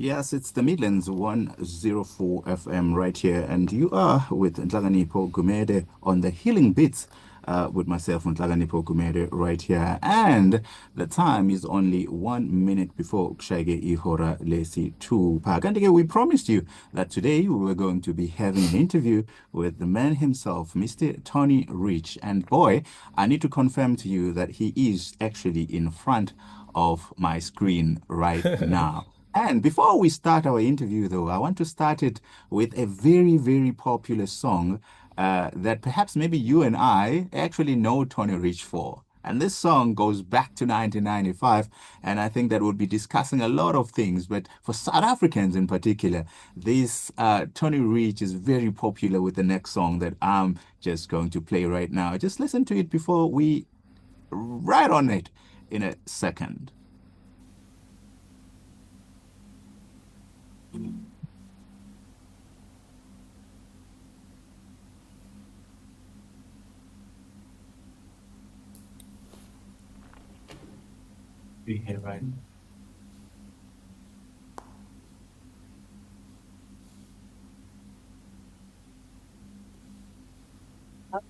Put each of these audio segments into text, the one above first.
Yes, it's the Midlands 104 FM right here, and you are with Nhlakanipho Gumede on the Healing Bits with myself, Nhlakanipho Gumede, right here. And the time is only 1 minute before Kushage Ihora Lesi 2. Kanti-ke, we promised you that today we were going to be having an interview with the man himself, Mr. Tony Rich. And boy, I need to confirm to you that he is actually in front of my screen right now. And before we start our interview, though, I want to start it with a very, very popular song that perhaps maybe you and I actually know Tony Rich for. And this song goes back to 1995, and I think that we'll be discussing a lot of things. But for South Africans in particular, this Tony Rich is very popular with the next song that I'm just going to play right now. Just listen to it before we write on it in a second. Be here right now.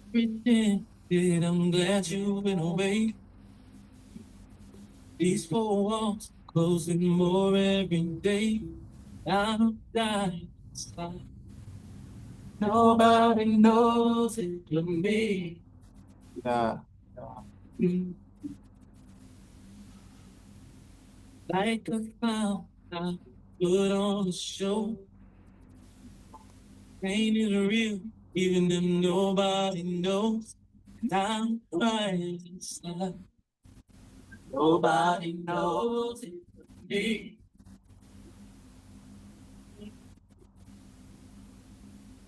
Everything did, I'm glad you've been away. These four walls closing more every day. I'm dying inside. Nobody knows it but me. Yeah. Mm. Like a clown, I put on a show. Pain is real, even if nobody knows. And I'm crying inside. Nobody knows it but me.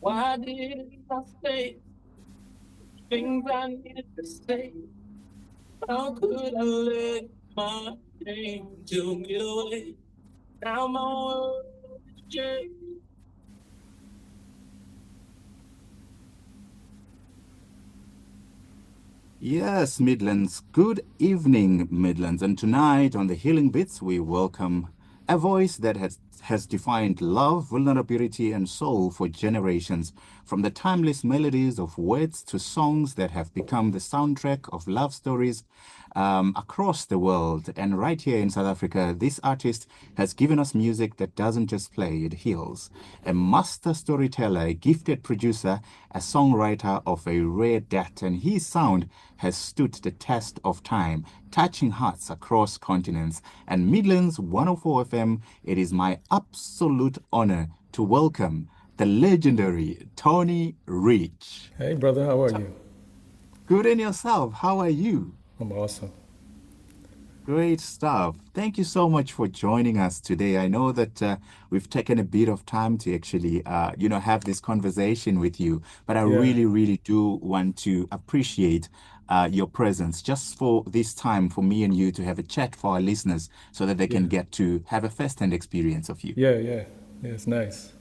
Why did I say things I needed to say? How could I let my pain to me away? Now my world is changed. Yes, Midlands. Good evening, Midlands. And tonight on the Healing Bits, we welcome a voice that has defined love, vulnerability, and soul for generations. From the timeless melodies of words to songs that have become the soundtrack of love stories across the world. And right here in South Africa, this artist has given us music that doesn't just play, it heals. A master storyteller, a gifted producer, a songwriter of a rare depth, and his sound has stood the test of time, touching hearts across continents. And Midlands 104 FM, it is my absolute honor to welcome the legendary Tony Rich. Hey, brother, how are you? Good in yourself. How are you? I'm awesome. Great stuff. Thank you so much for joining us today. I know that we've taken a bit of time to actually, have this conversation with you, but I Yeah, really, really do want to appreciate your presence just for this time for me and you to have a chat for our listeners so that they yeah, can get to have a first-hand experience of you. yeah. It's nice.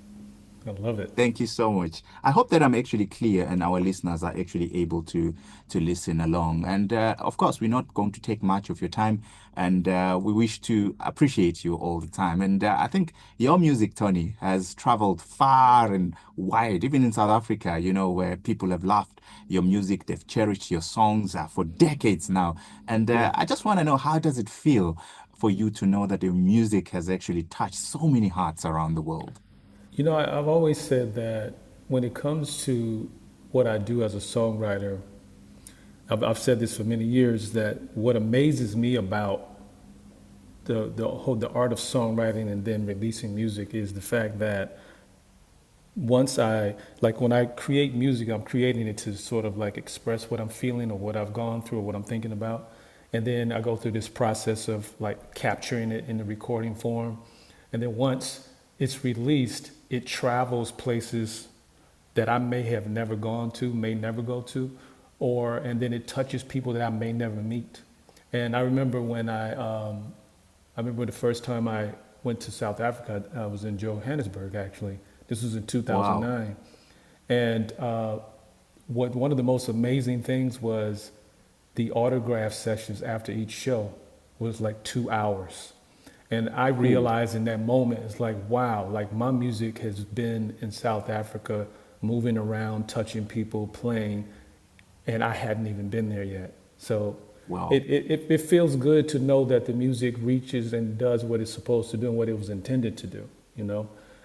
I love it. Thank you so much. I hope that I'm actually clear and our listeners are actually able to listen along. And of course, we're not going to take much of your time, and we wish to appreciate you all the time. And I think your music, Tony, has traveled far and wide, even in South Africa, where people have loved your music, they've cherished your songs for decades now. And Yeah. I just want to know, how does it feel for you to know that your music has actually touched so many hearts around the world? I've always said that when it comes to what I do as a songwriter, I've said this for many years that what amazes me about the art of songwriting and then releasing music is the fact that once I like when I create music, I'm creating it to sort of like express what I'm feeling or what I've gone through or what I'm thinking about. And then I go through this process of like capturing it in the recording form. And then once it's released, it travels places that I may have never gone to, may never go to, or and then it touches people that I may never meet. And I remember I remember the first time I went to South Africa. I was in Johannesburg actually. This was in Wow. 2009, and what one of the most amazing things was the autograph sessions after each show was like 2 hours, And I Cool. realized in that moment, it's like, wow, like my music has been in South Africa, moving around, touching people, playing, and I hadn't even been there yet. So Wow. it feels good to know that the music reaches and does what it's supposed to do and what it was intended to do, you know?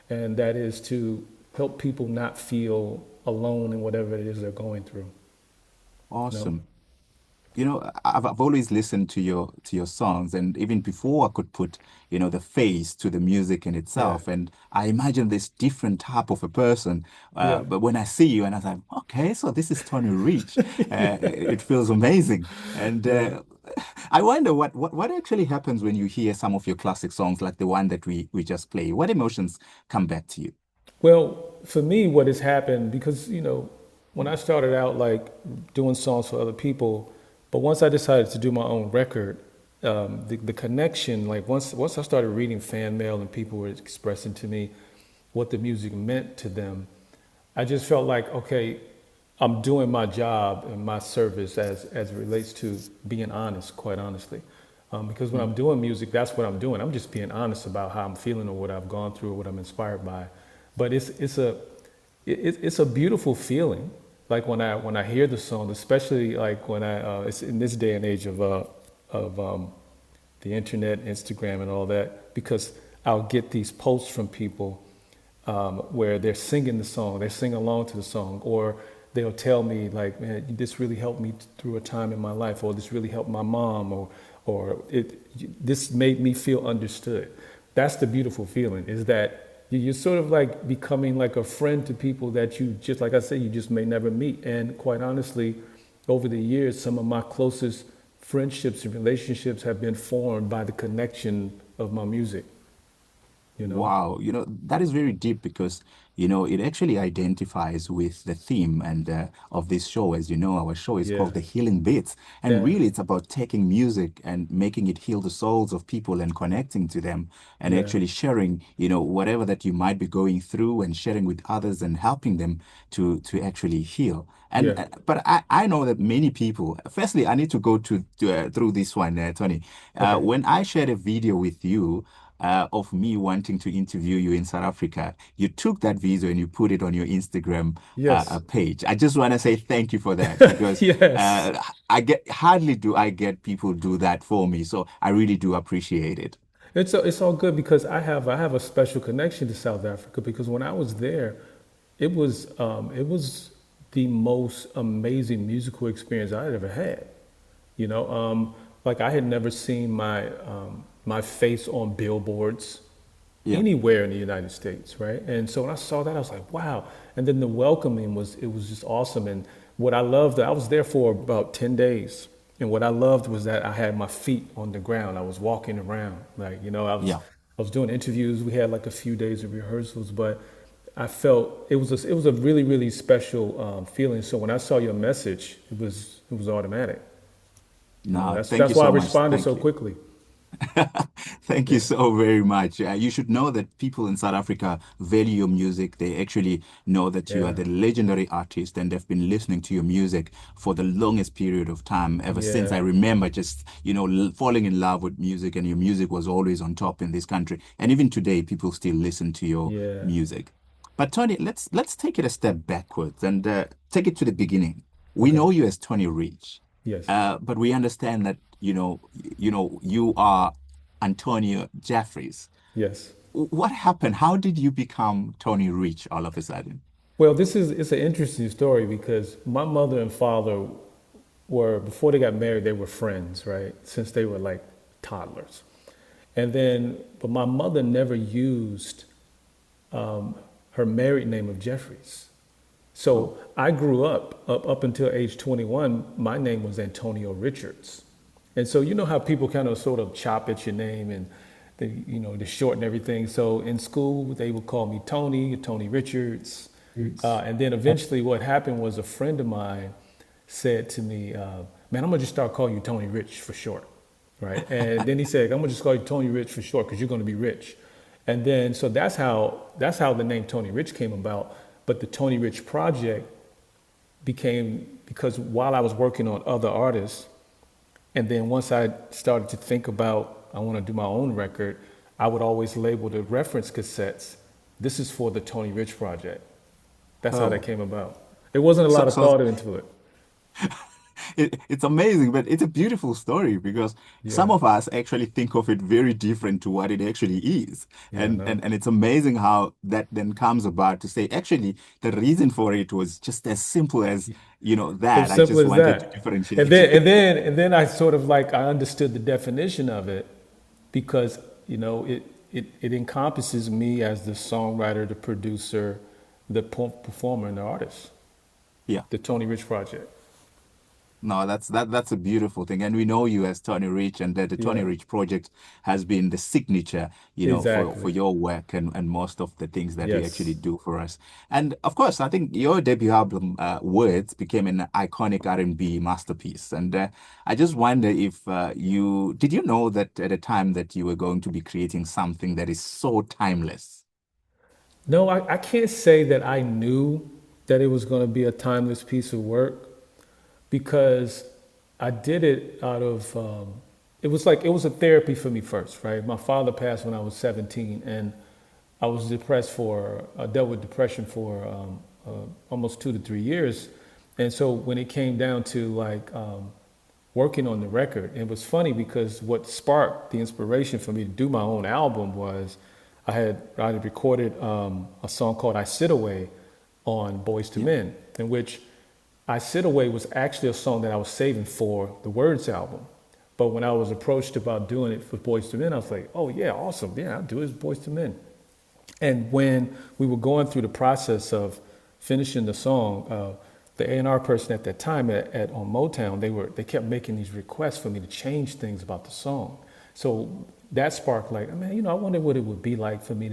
And that is to help people not feel alone in whatever it is they're going through, you know? Awesome. I've always listened to your songs, and even before I could put, the face to the music in Yeah, itself, and I imagine this different type of a person. yeah, But when I see you, and I was like, okay, so this is Tony Rich. It feels amazing, and yeah. I wonder what actually happens when you hear some of your classic songs, like the one that we just play. What emotions come back to you? Well, for me, what has happened, because, when I started out like doing songs for other people, but once I decided to do my own record, the connection, like once I started reading fan mail and people were expressing to me what the music meant to them, I just felt like, okay, I'm doing my job and my service as it relates to being honest, quite honestly. Because when Mm. I'm doing music, that's what I'm doing. I'm just being honest about how I'm feeling or what I've gone through or what I'm inspired by. But it's a beautiful feeling. Like when I hear the song, especially like when it's in this day and age of the internet, Instagram, and all that, because I'll get these posts from people where they're singing the song, they sing along to the song, or they'll tell me like, "Man, this really helped me through a time in my life," or "This really helped my mom," or "This made me feel understood." That's the beautiful feeling, is that you're sort of like becoming like a friend to people that you, just like I said, you just may never meet. And quite honestly, over the years, some of my closest friendships and relationships have been formed by the connection of my music, you know? Wow, that is very deep because, it actually identifies with the theme and of this show. As you know, our show is Yeah, called The Healing Bits. And yeah, really, it's about taking music and making it heal the souls of people and connecting to them and yeah, actually sharing, whatever that you might be going through and sharing with others and helping them to actually heal. And yeah. but I know that many people. Firstly, I need to go through this one, Tony. Okay. When I shared a video with you of me wanting to interview you in South Africa. You took that video and you put it on your Instagram Yes. page. I just want to say thank you for that because Yes. I get hardly do I get people do that for me. So I really do appreciate it. It's all good because I have a special connection to South Africa, because when I was there, it was the most amazing musical experience I had ever had. Like I had never seen my face on billboards Yeah. anywhere in the United States, right? And so when I saw that, I was like, wow. And then the welcoming was just awesome. And what I loved, I was there for about 10 days. And what I loved was that I had my feet on the ground. I was walking around, like, Yeah. I was doing interviews. We had like a few days of rehearsals, but I felt it was a really, really special feeling. So when I saw your message, it was automatic. No, That's thank that's you why I so much. responded Thank so you. quickly. Thank you Yeah, so very much. You should know that people in South Africa value your music. They actually know that you are yeah, the legendary artist and they've been listening to your music for the longest period of time, ever since I yeah, remember just, falling in love with music, and your music was always on top in this country. And even today, people still listen to your yeah. music. But Tony, let's take it a step backwards and take it to the beginning. We Okay. know you as Tony Rich. Yes. But we understand that you are Antonio Jeffries. Yes. What happened? How did you become Tony Rich all of a sudden? Well, it's an interesting story because my mother and father were, before they got married, they were friends, right? Since they were like toddlers. And then, but my mother never used her married name of Jeffries. Oh, So I grew up until age 21. My name was Antonio Richards, and so you know how people kind of sort of chop at your name and they shorten everything. So in school they would call me Tony Richards, it's and then eventually what happened was a friend of mine said to me, "Man, I'm gonna just start calling you Tony Rich for short." Right? And then he said, "I'm gonna just call you Tony Rich for short because you're gonna be rich." And then so that's how the name Tony Rich came about. But the Tony Rich project became because while I was working on other artists, and then once I started to think about I want to do my own record, I would always label the reference cassettes, this is for the Tony Rich project. That's how that Oh, came about. It wasn't a so lot of so thought into it. it's amazing, but it's a beautiful story because Yeah. some of us actually think of it very different to what it actually is. Yeah, no. And it's amazing how that then comes about to say, actually, the reason for it was just as simple as, that. As I simple just as wanted to that. differentiate. And then I sort of like I understood the definition of it because, it encompasses me as the songwriter, the producer, the performer, and the artist. Yeah. The Tony Rich project. No, that's a beautiful thing. And we know you as Tony Rich, and that the Tony Yeah. Rich project has been the signature, for Exactly. your work and most of the things that you actually Yes. do for us. And of course, I think your debut album, Words, became an iconic R&B masterpiece. And I just wonder if you did you know that at a time that you were going to be creating something that is so timeless? No, I can't say that I knew that it was going to be a timeless piece of work because I did it out of, it was like, it was a therapy for me first, right? My father passed when I was 17 and I was I dealt with depression for almost 2 to 3 years. And so when it came down to like working on the record, it was funny because what sparked the inspiration for me to do my own album was I had recorded a song called "I Sit Away" on Boys to Yeah. Men, in which "I Sit Away" was actually a song that I was saving for the Words album. But when I was approached about doing it for Boys to Men, I was like, "Oh yeah, awesome! Yeah, I'll do it as Boys to Men." And when we were going through the process of finishing the song, the A&R person at that time at on Motown, they kept making these requests for me to change things about the song. So that sparked like, man, I wonder what it would be like for me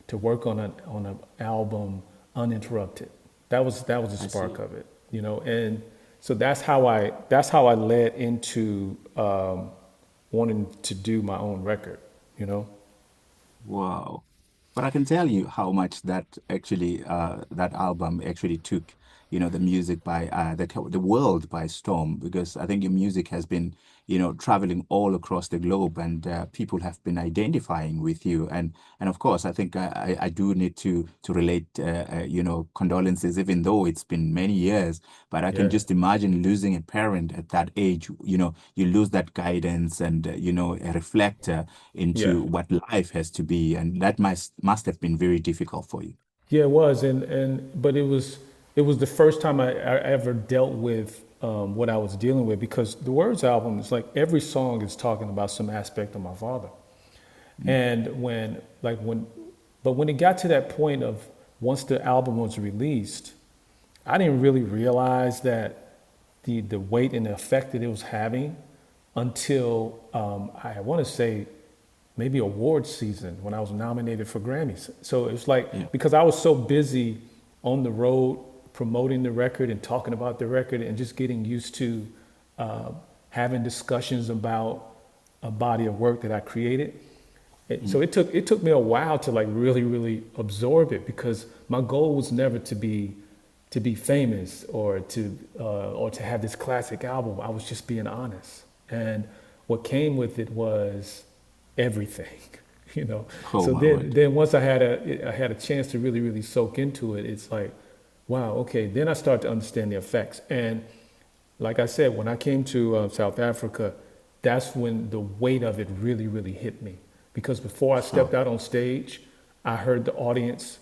to work on an album uninterrupted. That was the I spark see. of it, and so that's how I led into wanting to do my own record, you know. Wow. But I can tell you how much that album actually took, the music by the world by storm, because I think your music has been, traveling all across the globe, and people have been identifying with you. And of course, I think I do need to relate, condolences, even though it's been many years. But I can Yeah. just imagine losing a parent at that age. You lose that guidance and a reflector Yeah. into what life has to be, and that must have been very difficult for you. Yeah, it was, and but it was the first time I ever dealt with what I was dealing with because the Words album is like every song is talking about some aspect of my father, Mm. and when it got to that point of once the album was released, I didn't really realize that the weight and the effect that it was having until I want to say maybe award season when I was nominated for Grammys. So it's Yeah. like because I was so busy on the road promoting the record and talking about the record and just getting used to having discussions about a body of work that I created. So Mm. it took me a while to like really absorb it because my goal was never to be famous or to have this classic album. I was just being honest, and what came with it was everything, you know. Oh So my then word. then once I had a chance to really soak into it, it's like, wow, okay. Then I start to understand the effects, and like I said, when I came to South Africa, that's when the weight of it really hit me. Because before I Sure. stepped out on stage, I heard the audience,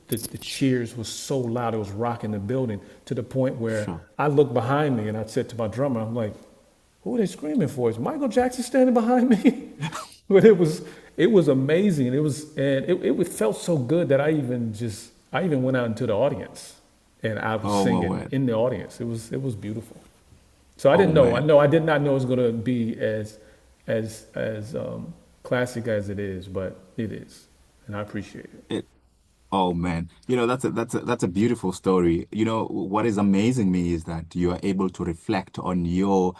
the cheers was so loud, it was rocking the building to the point where Sure. I looked behind me and I said to my drummer, I'm like, who are they screaming for? Is Michael Jackson standing behind me? But it was amazing. It felt so good that I even went out into the audience and I was Oh my singing word. in the audience. It was beautiful. So I Oh didn't know. man. I did not know it was going to be as classic as it is, but it is, and I appreciate it. Oh man, that's a beautiful story. What is amazing me is that you are able to reflect on your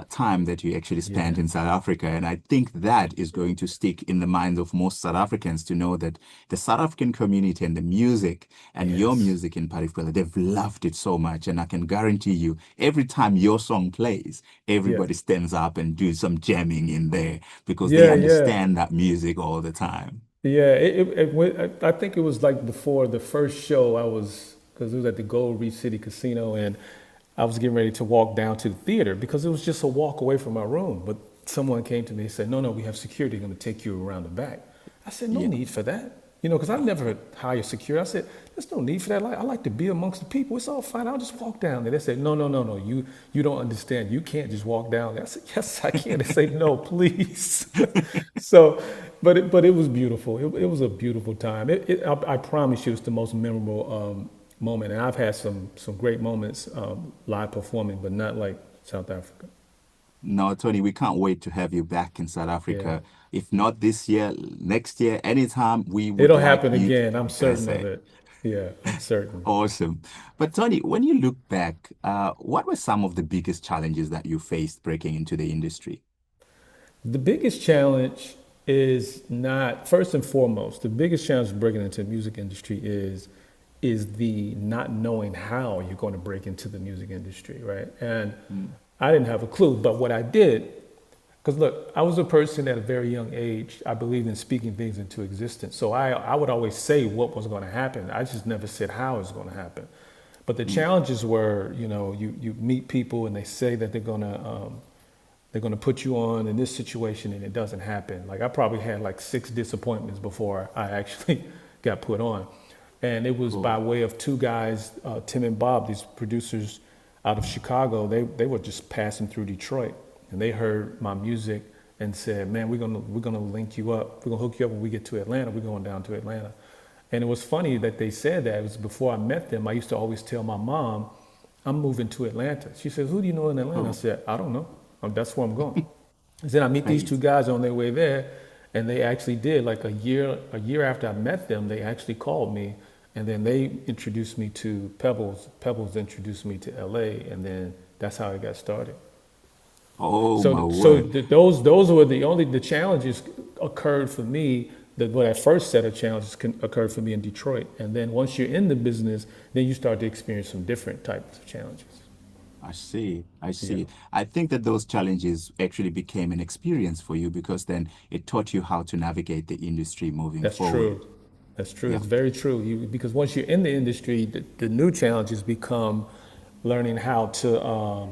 time that you actually Yeah. spent in South Africa, and I think that is going to stick in the minds of most South Africans to know that the South African community and the music and your Yes. music in particular, they've loved it so much, and I can guarantee you, every time your song plays, Yeah. everybody stands up and do some jamming in there because they Yeah. Yeah. understand that music all the time. Yeah. I think it was like before the first show I was, because it was at the Gold Reef City Casino, and I was getting ready to walk down to the theater because it was just a walk away from my room. But someone came to me and said, no, no, we have security going to take you around the back. I said, no Yeah. need for that. Because I never hire security. I said, there's no need for that. I like to be amongst the people. It's all fine. I'll just walk down there. They said, no, no, no, no. You don't understand. You can't just walk down there. I said, yes, I can. They say, no, please. So, but it was beautiful. It was a beautiful time. I promise you, it's the most memorable moment. And I've had some great moments live performing, but not like South Africa. No, Tony, we can't wait to have you back in South Yeah, Africa. If not this year, next year, anytime, we would it'll like happen you to again. I'm be certain of present. it. Yeah, I'm certain. Awesome. But Tony, when you look back, what were some of the biggest challenges that you faced breaking into the industry? The biggest challenge is not first and foremost. The biggest challenge breaking into the music industry is the not knowing how you're going to break into the music industry, right? And Mm. I didn't have a clue, but what I did, because look, I was a person at a very young age. I believed in speaking things into existence. So I would always say what was going to happen. I just never said how it was going to happen. But the Mm. challenges were, you meet people and they say that they're going to put you on in this situation and it doesn't happen. Like I probably had like 6 disappointments before I actually got put on. And it was by Oh, way of two guys, Tim and Bob, these producers out of Chicago. They were just passing through Detroit and they heard my music and said, man, we're gonna link you up. We're gonna hook you up when we get to Atlanta. We're going down to Atlanta. And it was funny that they said that. It was before I met them. I used to always tell my mom, I'm moving to Atlanta. She says, who do you know in Atlanta? I oh, said, I don't know. That's where I'm going. And then I meet these two crazy. guys on their way there, and they actually did. Like a year after I met them, they actually called me, and then they introduced me to Pebbles. Pebbles introduced me to LA, and then that's how I got started. Oh, my So word. those were the challenges occurred for me. That what that first set of challenges occurred for me in Detroit, and then once you're in the business, then you start to experience some different types of challenges. I see. I Yeah, see. I think that those challenges actually became an experience for you because then it taught you how to navigate the industry moving that's forward. true. That's true. Yeah. It's very true. Because once you're in the industry, the new challenges become learning how to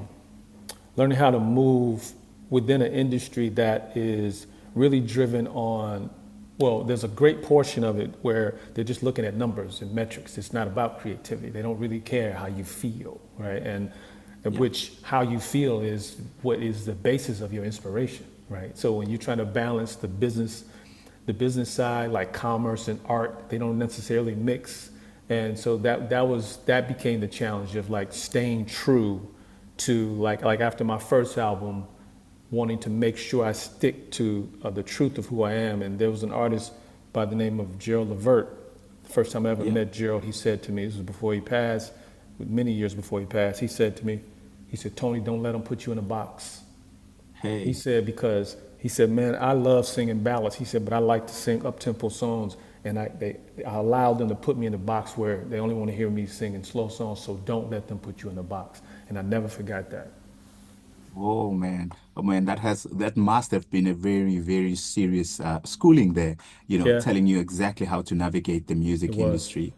learning how to move within an industry that is really driven on, well, there's a great portion of it where they're just looking at numbers and metrics. It's not about creativity. They don't really care how you feel, right? And Yeah. which how you feel is what is the basis of your inspiration, right? So when you're trying to balance the business side, like commerce and art, they don't necessarily mix. And so that became the challenge of like staying true to like after my first album, wanting to make sure I stick to the truth of who I am. And there was an artist by the name of Gerald Levert. The first time I ever Yeah. met Gerald, he said to me, this was before he passed, many years before he passed, he said to me, he said, Tony, don't let them put you in a box. He Hey. said, because he said, man, I love singing ballads. He said, but I like to sing up-tempo songs. And I allowed them to put me in a box where they only want to hear me singing slow songs. So don't let them put you in a box. And I never forgot that. Oh man. Oh man, that must have been a very, very serious schooling there, Yeah, telling you exactly how to navigate the it music was. industry.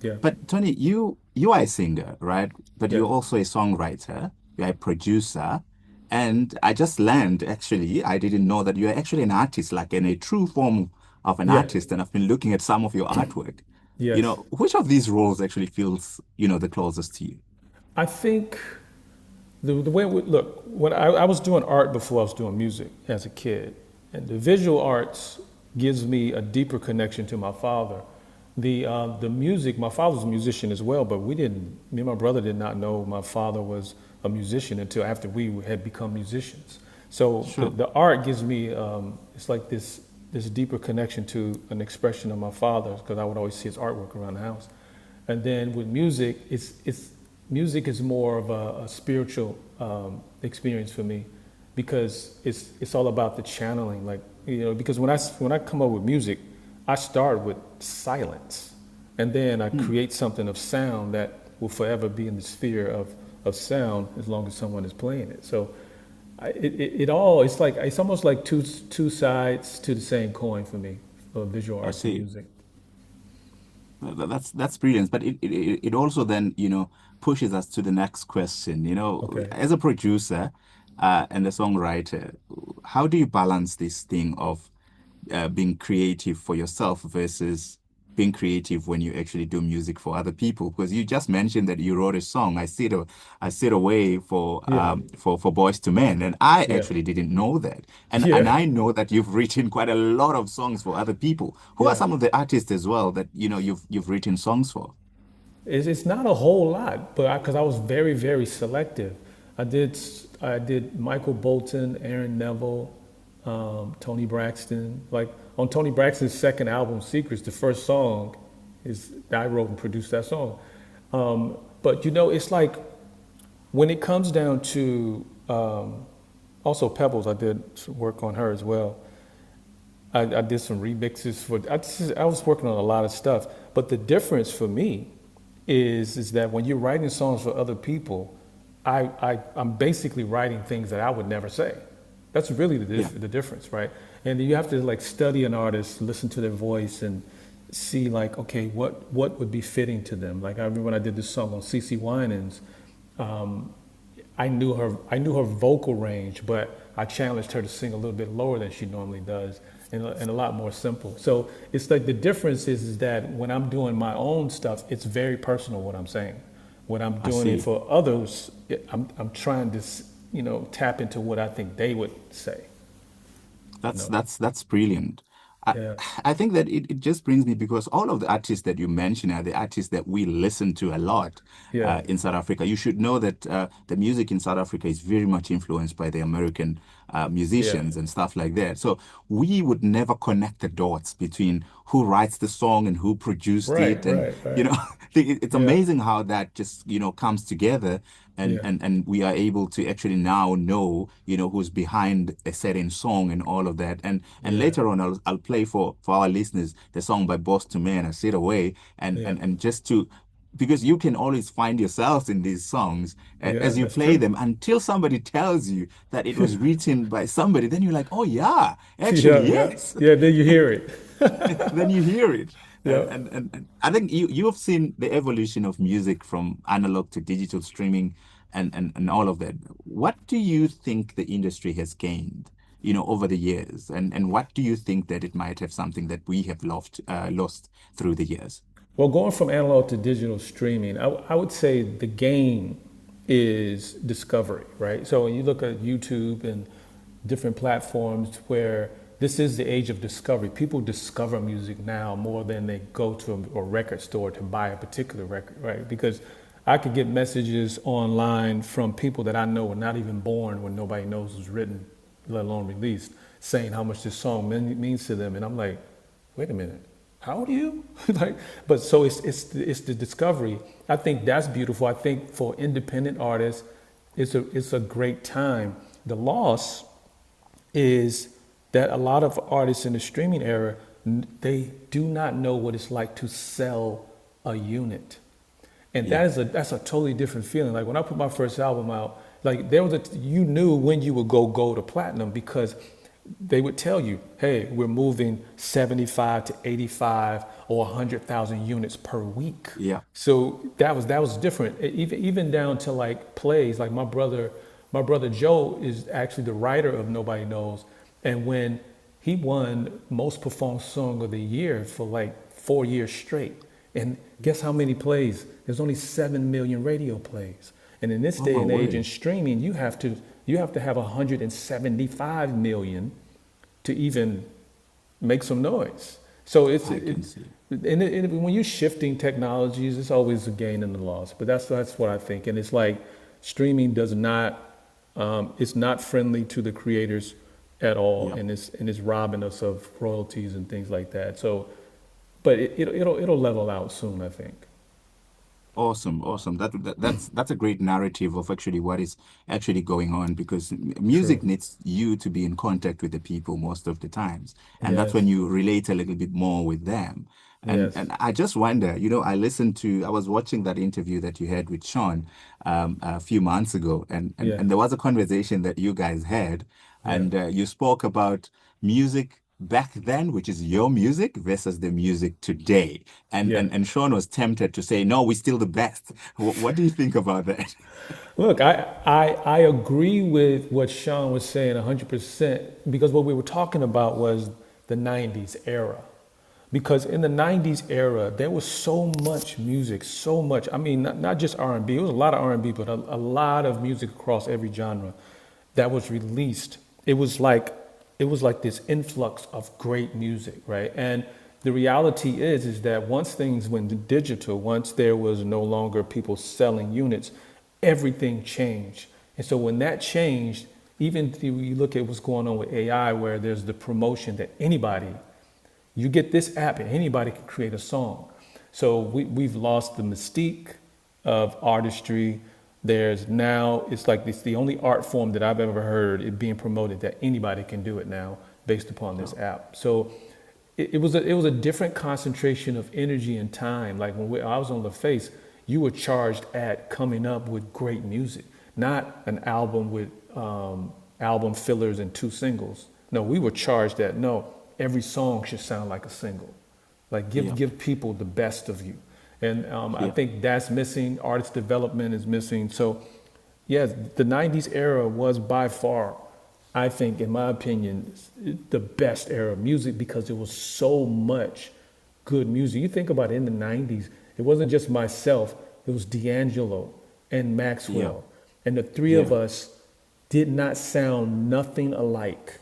Yeah, But Tony, you are a singer, right? But yeah, you're also a songwriter, you're a producer. And I just learned actually, I didn't know that you're actually an artist, like in a true form of an yeah, artist. And I've been looking at some of your artwork. yes. Which of these roles actually feels, the closest to you? I think the way we look, when I was doing art before I was doing music as a kid, and the visual arts gives me a deeper connection to my father. The music, my father was a musician as well, but me and my brother did not know my father was a musician until after we had become musicians. So the, Sure. the art gives me, it's like this this deeper connection to an expression of my father's because I would always see his artwork around the house. And then with music, it's music is more of a spiritual experience for me because it's all about the channeling. Like because when I come up with music, I start with silence, and then I create something of sound that will forever be in the sphere of sound as long as someone is playing it. So it all it's almost like two sides to the same coin for me for visual I arts and see. music. That's brilliant. But it also then, pushes us to the next question. Okay. As a producer and a songwriter, how do you balance this thing of being creative for yourself versus being creative when you actually do music for other people? Because you just mentioned that you wrote a song. I sit away Yeah. for Boys to Men, and I Yeah. actually didn't know that. And Yeah. I know that you've written quite a lot of songs for other people. Who are Yeah. some of the artists as well that you've written songs for? It's not a whole lot, but because I was very, very selective. I did I did Michael Bolton, Aaron Neville, Tony Braxton. Like on Tony Braxton's second album, Secrets, the first song is I wrote and produced that song. But it's like when it comes down to also Pebbles, I did some work on her as well. I did some remixes for. I was working on a lot of stuff, but the difference for me is that when you're writing songs for other people, I'm basically writing things that I would never say. That's really Yeah, the difference, right? And you have to like study an artist, listen to their voice, and see like, okay, what would be fitting to them. Like I remember when I did this song on CeCe Winans, um, I knew her vocal range, but I challenged her to sing a little bit lower than she normally does, and a lot more simple. So it's like the difference is that when I'm doing my own stuff, it's very personal what I'm saying. When I'm I doing it see. for others, I'm trying to tap into what I think they would say. You That's know. that's that's brilliant. I Yeah. I think that it just brings me because all of the artists that you mention are the artists that we listen to a lot Yeah. in South Africa. You should know that the music in South Africa is very much influenced by the American Yeah. musicians and stuff like that. So we would never connect the dots between who writes the song and who produced Right. it, and Right. Right. it's Yeah. amazing how that just comes together, and Yeah. and we are able to actually now know who's behind a certain song and all of that. And Yeah. later on I'll play for our listeners the song by Boss to Man, I Sit Away, and Yeah. and just to because you can always find yourselves in these songs Yeah. as you That's play true. them until somebody tells you that it was written by somebody. Then you're like, oh yeah, actually Yeah. Yeah. yes. Yeah. Then you hear it. Then you hear it. Yeah. And I think you've seen the evolution of music from analog to digital streaming and all of that. What do you think the industry has gained, over the years? And what do you think that it might have something that we have lost through the years? Well, going from analog to digital streaming, I would say the game is discovery, right? So when you look at YouTube and different platforms where this is the age of discovery, people discover music now more than they go to a record store to buy a particular record, right? Because I could get messages online from people that I know were not even born when nobody knows it was written, let alone released, saying how much this song means to them. And I'm like, wait a minute, how old are you? Like, but so it's the discovery. I think that's beautiful. I think for independent artists, it's a great time. The loss is that a lot of artists in the streaming era they do not know what it's like to sell a unit, and Yeah. that's a totally different feeling. Like when I put my first album out, like there was you knew when you would go gold or platinum because they would tell you, hey, we're moving 75 to 85 or 100,000 units per week. Yeah. So that was different. Even down to like plays. Like my brother Joe is actually the writer of Nobody Knows, and when he won most performed song of the year for like 4 years straight, and guess how many plays? There's only 7 million radio plays, and in this Oh day my and age in word. streaming, you have to have 175 million to even make some noise. So I can see. when you're shifting technologies, it's always a gain and a loss. But that's what I think. And it's like streaming does not, it's not friendly to the creators at all, Yeah. and it's robbing us of royalties and things like that. So, but it'll level out soon, I think. Awesome, awesome. That's a great narrative of actually what is actually going on because True. music needs you to be in contact with the people most of the times, and that's when Yes. you relate a little bit more with them. And Yes. I just wonder, I was watching that interview that you had with Sean a few months ago, Yeah. and there was a conversation that you guys had, Yeah. and you spoke about music back then, which is your music versus the music today. Yeah. And Sean was tempted to say, no, we're still the best. What do you think about that? Look, I agree with what Sean was saying 100% because what we were talking about was the 90s era. Because in the 90s era, there was so much music, so much. I mean, not just R&B. It was a lot of R&B, but a lot of music across every genre that was released. It was like it was like this influx of great music, right? And the reality is that once things went digital, once there was no longer people selling units, everything changed. And so when that changed, even if you look at what's going on with AI, where there's the promotion that anybody, you get this app and anybody can create a song. So we've lost the mystique of artistry. There's now, it's like it's the only art form that I've ever heard it being promoted that anybody can do it now based upon this Oh, app. So it was a different concentration of energy and time. Like I was on the face, you were charged at coming up with great music, not an album with album fillers and two singles. No, we were charged at no, every song should sound like a single. Like yeah, give people the best of you, and I yeah, think that's missing. Artist development is missing. So, yes, the '90s era was by far, I think, in my opinion, the best era of music because there was so much good music. You think about it in the '90s, it wasn't just myself; it was D'Angelo and yeah, Maxwell, and the three of yeah, us did not sound nothing alike,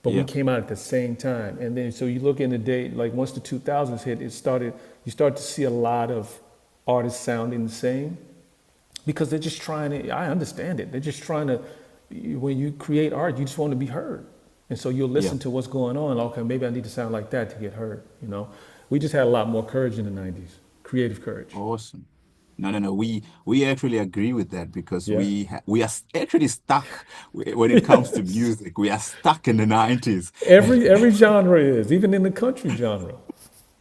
but we yeah, came out at the same time. And then so you look in the day, like once the 2000s hit, you start to see a lot of artists sounding the same because they're just trying to, I understand it. They're just trying to, when you create art, you just want to be heard. And so you'll yeah. listen to what's going on. Okay, maybe I need to sound like that to get heard, you know? We just had a lot more courage in the 90s, creative courage. Awesome. No, no, no. We actually agree with that because Yeah. we are actually stuck when it comes to Yes. music. We are stuck in the 90s. Every genre is, even in the country genre.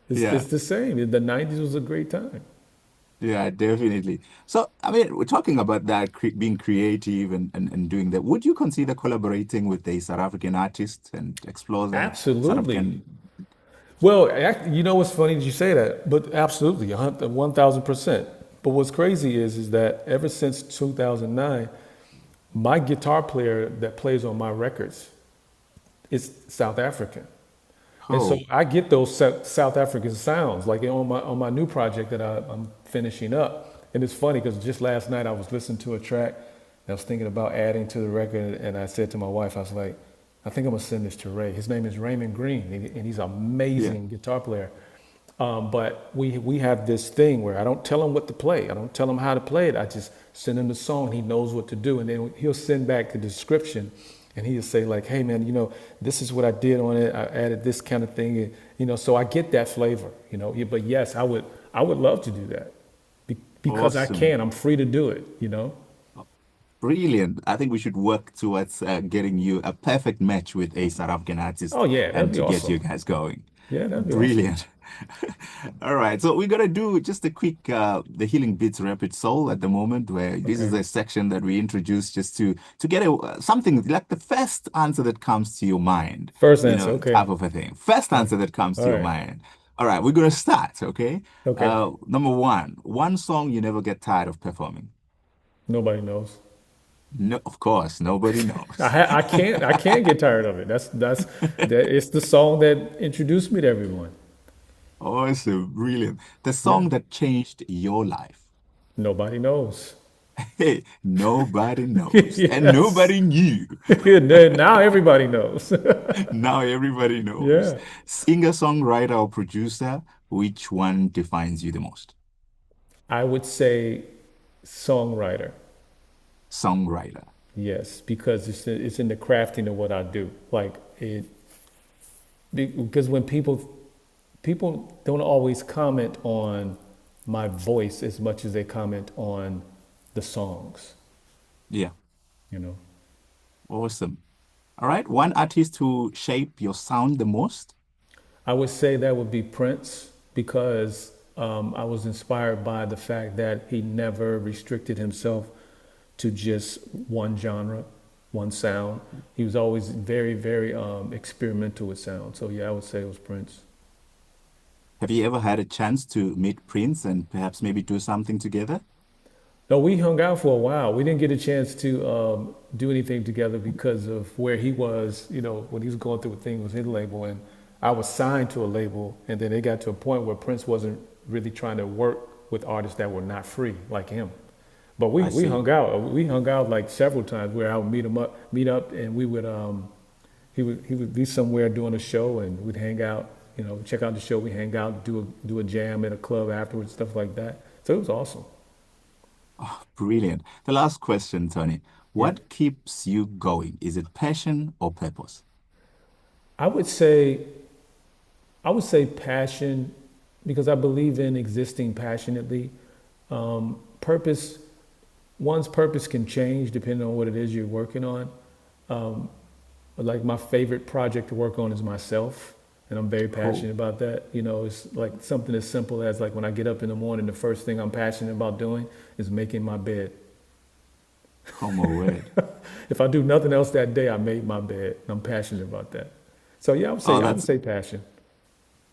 Yeah. It's the same. The 90s was a great time. Yeah, definitely. So, I mean, we're talking about that being creative and doing that. Would you consider collaborating with a South African artist and explore the South Absolutely. African? Well, you know what's funny that you say that, but absolutely, 1,000%. But what's crazy is that ever since 2009, my guitar player that plays on my records is South African. And so Oh, I get those South African sounds, like on my new project that I'm finishing up. And it's funny because just last night I was listening to a track and I was thinking about adding to the record, and I said to my wife, I was like, I think I'm gonna send this to Ray. His name is Raymond Green, and he's an yeah. amazing guitar player. But we have this thing where I don't tell him what to play. I don't tell him how to play it. I just send him the song. He knows what to do, and then he'll send back the description, and he'll say like, "Hey man, this is what I did on it. I added this kind of thing, and, so I get that flavor, Yeah, but yes, I would love to do that because I Awesome. can. I'm free to do it. Brilliant. I think we should work towards getting you a perfect match with a South African artist Oh yeah, that'd and be to get you awesome. guys going. Yeah, that'd be awesome. Brilliant. All right. So we're gonna do just a quick the Healing Beats Rapid Soul at the moment, where this is Okay. a section that we introduce just to get something like the first answer that comes to your mind, First answer. Okay. type of a thing. First All right. answer that comes All to your right. mind. All right, we're gonna start, okay? Okay. Number one song you never get tired of performing. Nobody knows. No, of course, nobody knows. I can't get tired of it. That it's the song that introduced me to everyone. Awesome, brilliant. The Yeah. song that changed your life. Nobody knows. Hey, nobody knows, and Yes. nobody knew. Now everybody knows. Now everybody knows. Yeah. Singer, songwriter, or producer, which one defines you the most? I would say songwriter. Songwriter. Yes, because it's in the crafting of what I do. Like it, because when people don't always comment on my voice as much as they comment on the songs, Yeah, you know. awesome. All right, one artist who shaped your sound the most? I would say that would be Prince because I was inspired by the fact that he never restricted himself to just one genre, one sound. He was always very, very experimental with sound. So yeah, I would say it was Prince. Have you ever had a chance to meet Prince and perhaps maybe do something together? No, we hung out for a while. We didn't get a chance to do anything together because of where he was, when he was going through a thing with his label. And I was signed to a label. And then it got to a point where Prince wasn't really trying to work with artists that were not free like him. But we, I we see. hung out. We hung out like several times where I would meet up, and we would, he would be somewhere doing a show and we'd hang out, check out the show, we hang out, do a jam at a club afterwards, stuff like that. So it was awesome. Brilliant. The last question, Tony. Yeah. What keeps you going? Is it passion or purpose? I would say I would say passion because I believe in existing passionately. Purpose, one's purpose can change depending on what it is you're working on. Um, like my favorite project to work on is myself, and I'm very Oh, passionate about that. It's like something as simple as like when I get up in the morning, the first thing I'm passionate about doing is making my bed. oh my word. If I do nothing else that day, I made my bed. I'm passionate about that. So yeah, Oh, I would that's say passion.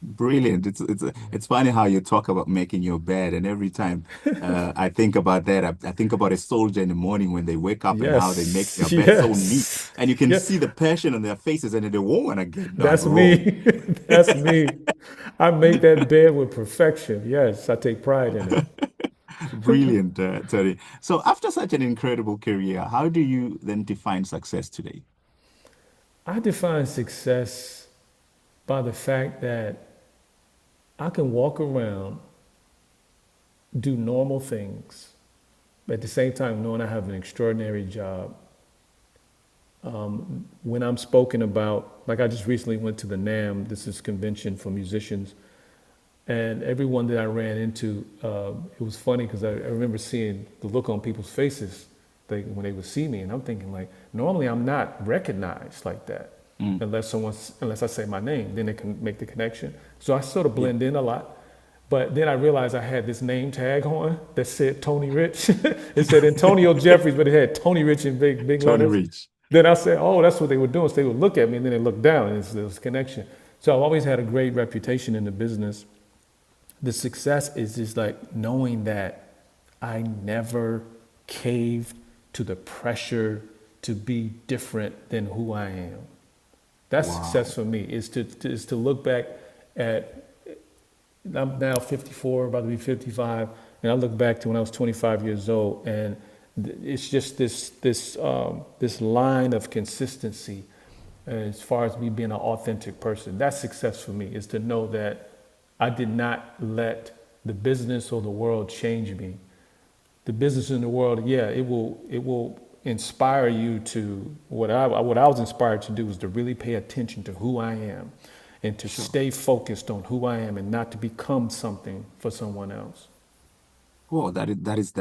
brilliant. It's funny how you talk about making your bed, and every time I think about that, I think about a soldier in the morning when they wake up and how they make Yes, their bed so neat, yes, and you can yeah. see the passion on their faces, and they won't want to get down. That's Roll. me. That's me. I make that bed with perfection. Yes, I take pride in it. Brilliant, Terry. So after such an incredible career, how do you then define success today? I define success by the fact that I can walk around, do normal things, but at the same time knowing I have an extraordinary job. When I'm spoken about, like I just recently went to the NAM, this is convention for musicians, and everyone that I ran into, it was funny because I remember seeing the look on people's faces when they would see me, and I'm thinking like, normally I'm not recognized like that Mm, unless I say my name, then they can make the connection. So I sort of yeah, blend in a lot. But then I realized I had this name tag on that said Tony Rich. It said Antonio Jeffries, but it had Tony Rich in big Tony letters. Rich. Then I said, oh, that's what they were doing. So they would look at me and then they look down and there was a connection. So I've always had a great reputation in the business. The success is just like knowing that I never caved to the pressure to be different than who I am. That's success Wow. for me, is to look back at, I'm now 54, about to be 55, and I look back to when I was 25 years old, and it's just this line of consistency as far as me being an authentic person. That's success for me, is to know that I did not let the business or the world change me. The business in the world, yeah, it will inspire you to what I was inspired to do was to really pay attention to who I am and to Sure. stay focused on who I am and not to become something for someone else. Oh, that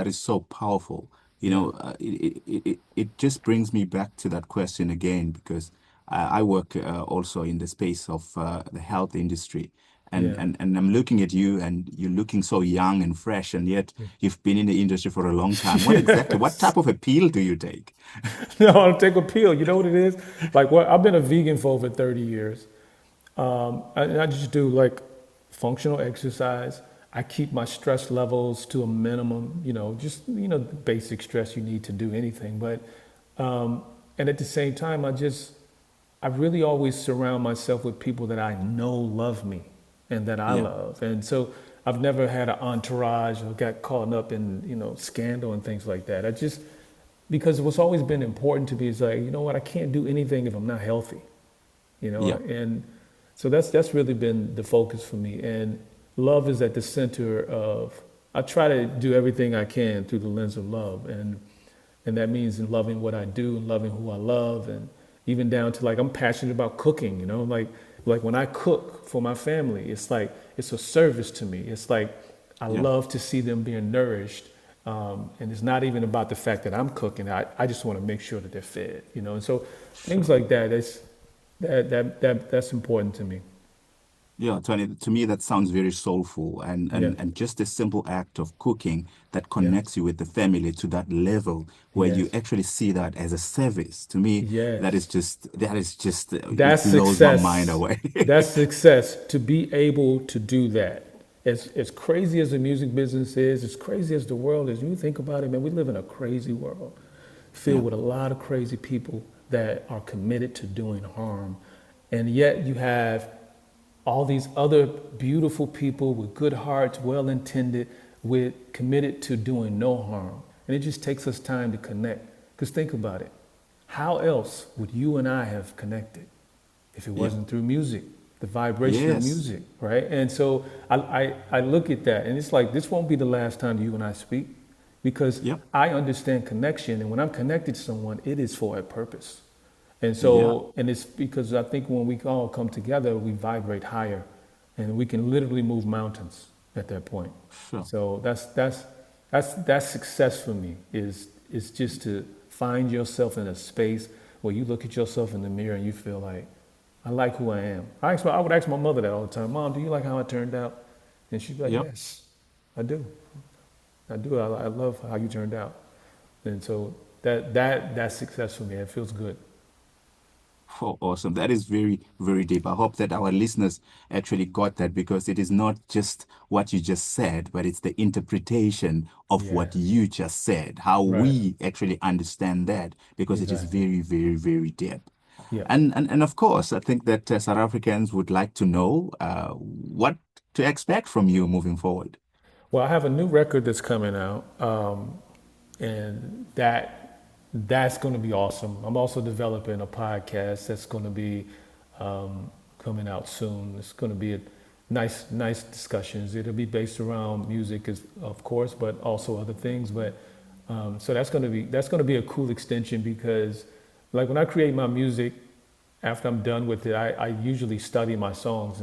is so powerful. Yeah, It just brings me back to that question again because I work also in the space of the health industry, and, yeah. and and I'm looking at you, and you're looking so young and fresh, and yet you've been in the industry for a long time. What Yes. type of appeal do you take? No, I'll take a pill. You know what it is? Like what I've been a vegan for over 30 years. I just do like functional exercise. I keep my stress levels to a minimum, just, the basic stress you need to do anything. But, and at the same time, I really always surround myself with people that I know love me and that I Yeah, love. And so I've never had an entourage or got caught up in, scandal and things like that. Because what's always been important to me is like, you know what, I can't do anything if I'm not healthy, yeah, and so that's really been the focus for me. And love is at the center of, I try to do everything I can through the lens of love. And And that means in loving what I do and loving who I love, and even down to like I'm passionate about cooking, like when I cook for my family, it's like it's a service to me. It's like I Yeah. love to see them being nourished. And it's not even about the fact that I'm cooking. I just want to make sure that they're fed, And so things Sure. like that, that's important to me. Yeah, Tony, to me that sounds very soulful and, Yeah. and just a simple act of cooking that Yeah. connects you with the family to that level where you Yes. actually see that as a service. To me, Yes. that is just it That's blows my mind success. away. That's success to be able to do that. As crazy as the music business is, as crazy as the world is, you think about it, man, we live in a crazy world Yeah, filled with a lot of crazy people that are committed to doing harm. And yet you have all these other beautiful people with good hearts, well intended, with committed to doing no harm. And it just takes us time to connect. Because think about it. How else would you and I have connected if it yeah, wasn't through music, the vibration of yes, music, right? And so I look at that and it's like, this won't be the last time you and I speak because yep, I understand connection. And when I'm connected to someone, it is for a purpose. And yeah, so, and it's because I think when we all come together, we vibrate higher and we can literally move mountains at that point. sure. So that's success for me is just to find yourself in a space where you look at yourself in the mirror and you feel like, I like who I am. I would ask my mother that all the time. Mom, do you like how I turned out? And she'd be like, Yep. yes, I do. I do. I love how you turned out. And so that's success for me. It feels good. Oh, awesome. That is very, very deep. I hope that our listeners actually got that because it is not just what you just said, but it's the interpretation of Yeah. what you just said, how Right. we actually understand that, because it is Exactly. very, very, very deep. Yeah. And of course, I think that South Africans would like to know what to expect from you moving forward. Well, I have a new record that's coming out, and that's going to be awesome. I'm also developing a podcast that's going to be coming out soon. It's going to be a nice discussions. It'll be based around music, of course, but also other things. But so that's going to be a cool extension because, like when I create my music, after I'm done with it, I usually study my songs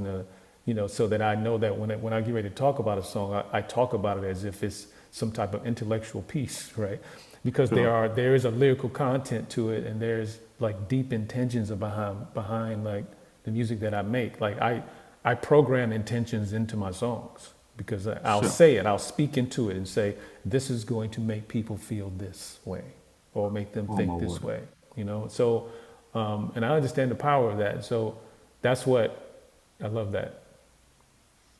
so that I know that when I get ready to talk about a song, I talk about it as if it's some type of intellectual piece, right? Because Sure. there is a lyrical content to it, and there's like deep intentions behind like the music that I make. Like I program intentions into my songs because I'll Sure. say it, I'll speak into it and say this is going to make people feel this way or make them Oh, my think this word. way. So and I understand the power of that. So that's what I love that.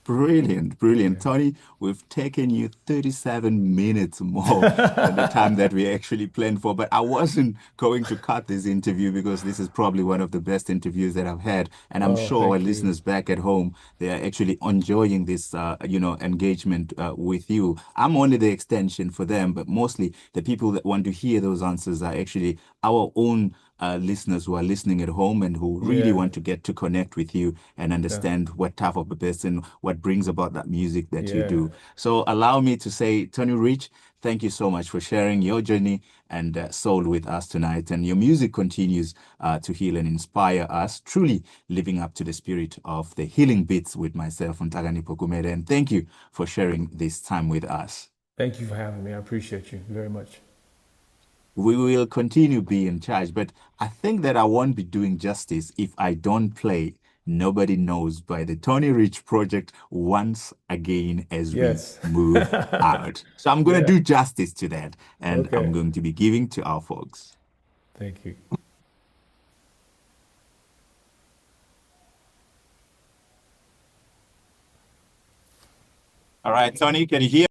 Brilliant, brilliant. Yeah. Tony, we've taken you 37 minutes more than the time that we actually planned for. But I wasn't going to cut this interview because this is probably one of the best interviews that I've had. And I'm Oh, sure our thank you. listeners back at home, they are actually enjoying this, engagement with you. I'm only the extension for them, but mostly the people that want to hear those answers are actually our own listeners who are listening at home and who really Yeah. want to get to connect with you and Yeah. understand what type of a person, what brings about that music that you Yeah. do. So allow me to say, Tony Rich, thank you so much for sharing your journey and soul with us tonight. And your music continues to heal and inspire us, truly living up to the spirit of the healing beats with myself and Nhlakanipho Gumede. And thank you for sharing this time with us. Thank you for having me. I appreciate you very much. We will continue being in charge, but I think that I won't be doing justice if I don't play Nobody Knows by the Tony Rich Project once again as we Yes. move out. So I'm going to Yeah. do justice to that and I'm Okay. going to be giving to our folks. Thank you. All right, Tony, can you hear?